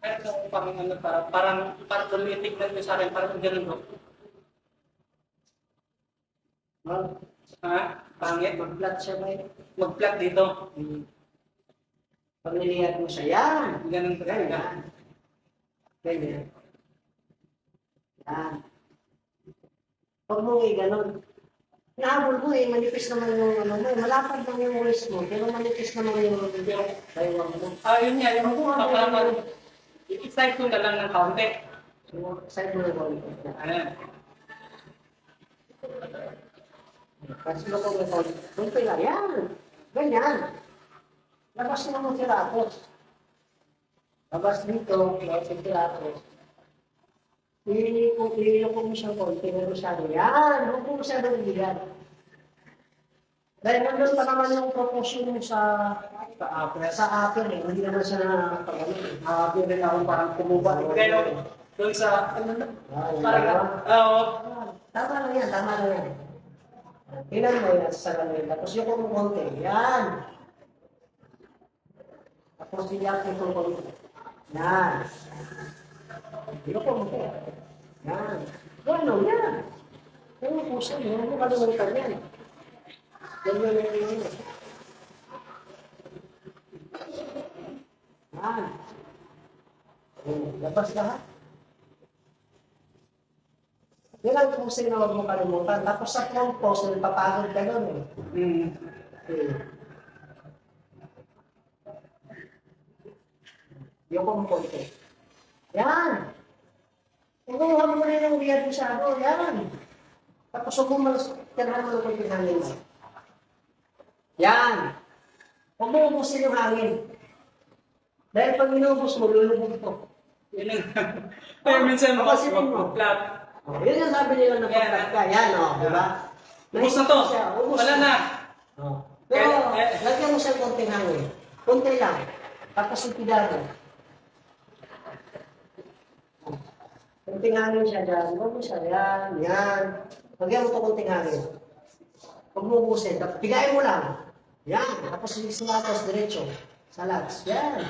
Kaya parang ano, parang tumitignan ko sa akin, parang ganun bro. Ha? Pangit? Mag-flat siya ba yun? Mag-flat dito. Pag niliyad mo siya, yan! Ganun talaga. Ganyan. Ganyan. Yan. Pag mo ganun, nahabol mo manipis naman yung ano mo, malapad lang yung waist mo, pero manipis naman yung baywang mo. Yun nga, yung parang i-excite ko na lang ng kaunti. So, side mo yung body. Ayan. Kasi mo kung ito, doon pala, yan! Ganyan! Labas mo ng siratos. Labas dito, labas yung siratos. Ililo ko mo siya konti, pero masyado. Yan! Huwag mo masyado iyan. Dahil nandun pa naman yung proportion mo sa upper eh. Hindi naman siya na upper rin ako parang kumuba. Pero doon sa, ano na? Parang, Oo. tama lang yan, tama lang yan. Tingnan mo yan sa salamin. Tapos yung kumukonti, yan. Tapos diyan yung kumukonti. Yan. Yung kumukonti. Yan. Ano, yan. Ano po siya, yan. Ano kalungan yan? Ganyan yan. Yan. Labas lahat. Yan ang pusing na huwag mo kalimutan. Tapos sa front post, nagpapagod ka doon eh. Yung kumukonti. Yan. Huwag mo rin ang weird masyado. Yan. Tapos huwag mo tinahan mo yung hangin mo. Yan. Huwag mo ubusin yung hangin. Dahil pag inubos mo, lulubog ito. Yun lang. Kaya minsan mag-flat. Yun yung sabi nila na pagkat ka. Yan o, diba? Ubus na to. Wala na. Pero, lagyan mo siya konting hangin. Konti lang. Tapos yung pidado. Konting hangin siya dyan. Huwag mo siya. Yan, yan. Lagyan mo ito konting hangin. Huwag mo ubusin. Pigain mo lang. Yan. Tapos yung sinatos diretso. Salads. Yan.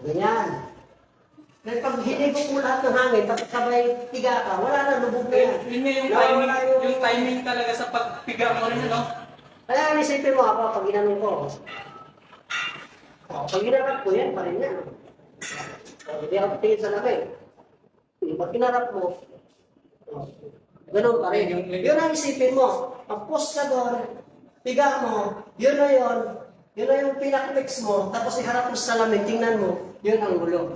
Ganyan. Dahil pag hinigop mo lahat ng hangin, tapos sabay piga ka, wala na, lubog na yan. Yun nga yung timing talaga sa pagpiga mo rin, no? Kaya nisipin mo ako, pag ginanong ko. Pag ginarap ko, yan pa rin yan. Hindi ako tingin sa lamin. Pag ginarap mo, ganun pa rin. Yun ang isipin mo. Pag post ka doon, piga mo, yun na yun. Yun na yung pinaka-mix mo, tapos iharap mo sa salamin, tingnan mo, yun ang gulo.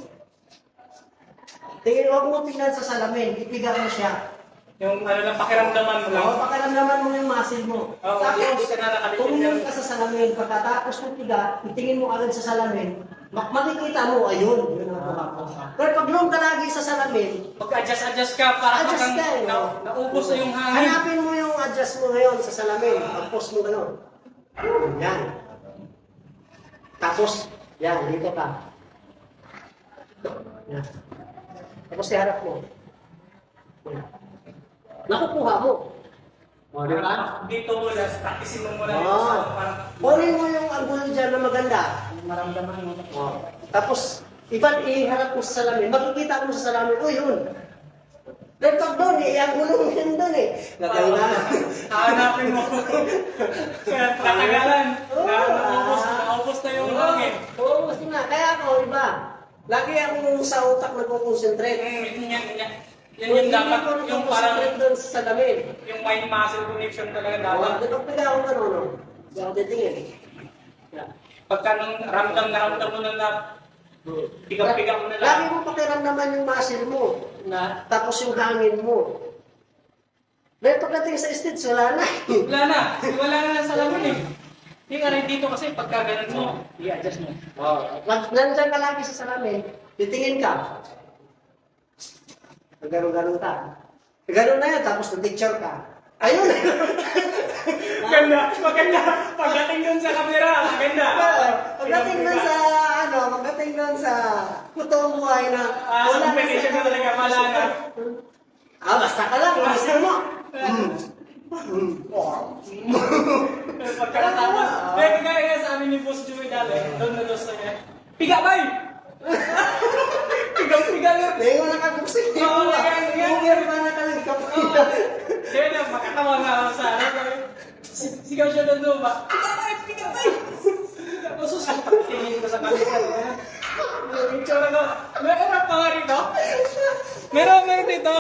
Tingin, huwag mo tingnan sa salamin, ipiga mo siya. Yung ano lang, pakiramdaman mo lang. Oo, pakiramdaman mo yung muscle mo. Oo, hindi ka na nakalimutan. Tumingin ka sa salamin, pagkatapos mo piga, itingin mo agad sa salamin, makikita mo, ayun. Yun ang tumakbo. Pero pag long ka lagi sa salamin, Pag-adjust ka, para adjust ka eh. naubos na yung hangin. Hanapin mo yung adjust mo ngayon sa salamin, pag-post mo gano'n. Yan. Tapos, yan, dito ka. Yan. Tapos iharap mo. Nakukuha mo. O, di ba? Dito mo lang, practicein mo muna. Kunin mo yung angulo dyan na maganda. Maramdaman mo. Tapos, iharap mo sa salamin. Makikita mo sa salamin, oh yun. Dahil pag doon, angulo mo yun doon eh. Lagay na. Hahanapin mo. Kaya tatagalan. Naubos na yung hangin. Oo, gusto nga. Kaya ako, iba. Lagi akong sa utak nagko-concentrate. Yan yung dapat, yung parang, doon sa salamin. yung mind muscle connection talaga dapat. Kapag pila ako gano'n, no? Hindi ako titingin eh. Pagka nung ramdam mo na piga-piga mo na lang. Lagi mo pakiramdaman yung muscle mo. Tapos yung hangin mo. Dahil pagdating sa stage, wala na. Wala na sa lamin eh. Yung aray dito kasi pagka ganun mo, i-adjust mo. Nandiyan ka lagi sa salamin, titingin ka. Ganun-ganun ka. Ganun na yan, tapos na-picture ka. Ayun! Maganda. Pagdating dun sa camera, maganda. Pagdating nun sa, pagdating nun sa totoong buhay na competition na talaga, wala na. Basta ka lang, gusto mo. Pagkakatawa. Kaya sa amin ni Boss Joey dali, doon na doon sa niya. Piga bay! Pigang-piga nga. Lego na kabuksik niyo. Oo, yan. Uber na nakaligap niya. Kaya na, makatawa nga ako sa ano. Sigaw siya doon ba? Piga bay! Piga bay! Masusunod. Tingin ko sa kanila. Yung itsura ko. Meron pa nga rito. Meron dito.